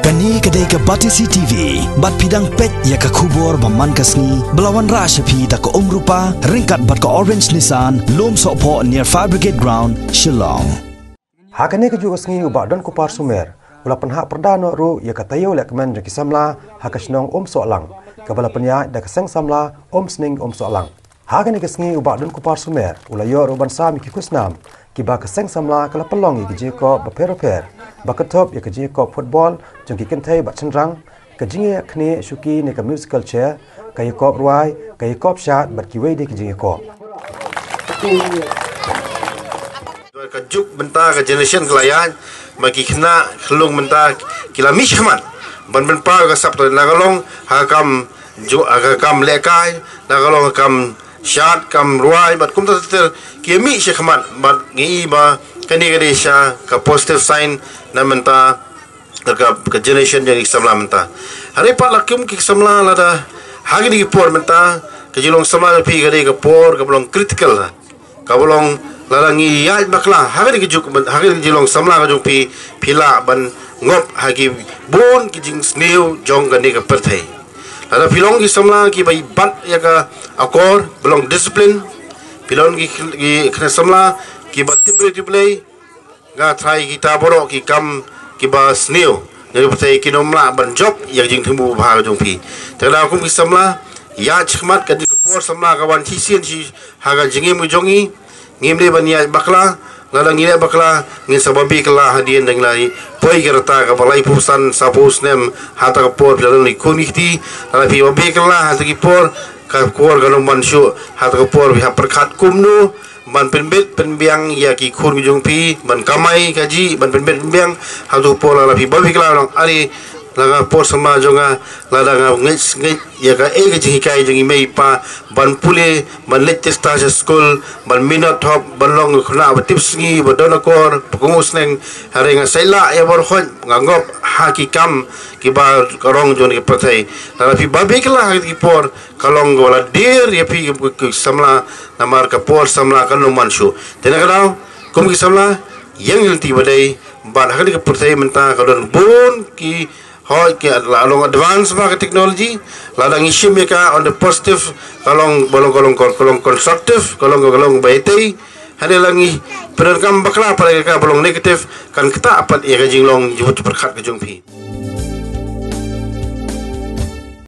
Kani kedai ke Batisi TV, bat pidang pet ya ke kubur baman kasni, belawan rashapi tak ke rupa, ringkat bat ke orange nisan, lom sokpo near Fire Brigade Ground, Shnong. Hakane ke juga sengi ubak don kupar sumer, ula Pynhap Pyrda no ru ya ke Taïew Lehkmen reki samla, hak Shnong Umsohlang, kebala Pynhap dak seng samla Shnong Umsohlang. Hakane ke sengi ubak don kupar sumer, ula yo ru bansa mi kikusnam, kiba ke seng samla kala pelong ya ke ko baper-per. Bakatop ya kerja kop football, jong kikan thai bat cendrang, kerja kene suki ne ke musical chair, kaya kop ruai, kaya kop shot bat kiwei de kerja kop. Kajuk bentar ke generation kelayan, bagi kena kelung bentar kila mishmat, ban pa ke sab tu nagalong hakam lekai, nagalong hakam shot kam ruai, bat kum ter kimi shikmat, bat ngi ba kani kadesha ke positive sign na menta ke generation jadi samla menta hari pak lakum ki samla lada hagi di por menta ke jilong samla pi gade ke por ke belong critical ka belong lalangi ya bakla hagi di juk hagi di jilong samla ka pi pila ban ngop hagi bon ki jing sneu jong gani ke perthai lada pilong ki samla ki bai bat ya ka akor belong discipline pilong ki kena samla ki batim play ga try kita borok ki kam ki ba sneo jadi pertai ki nomla ban job yang jing themu bha jong pi tada kum ki samla ya chkhmat ka di por samla ka wan thi sien chi ha ga jingi mu jongi ngim le ban ya bakla ngala ngile bakla ngin sababi kala hadien dang lai poi gerta ka balai pusan sapos nem hata ka por dalam ni kuniti ala pi babi kala hata ki por ka por ga no man shu hata ka por bi ha perkhat kumnu ban penbet penbiang ya ki khur jong pi ban kamai kaji ban penbet penbiang hatu pola la pi babi kala long ari laga por sama jonga lada nga ngai ya ka e ji kai jong mei pa ban pule ban latest stage school ban minot hop ban long khna ba tips ngi ba dona kor pungus neng hari nga saila ya bor khon ngangop hakikam ki ba karong jon ki pathai la pi babi kala ki por kalong wala dir ya pi samla namar ka por samla kan no manshu tena kadau kum ki samla yang ilti badai ban hakali ka pathai menta kadon bon ki hoi ki along advance ba technology ladang ishim ka on the positive kalong kolong constructive kolong baitei hade langi penerkam bakla pada ka bolong negatif kan kita apat ya ka jinglong jut perkhat ka jongpi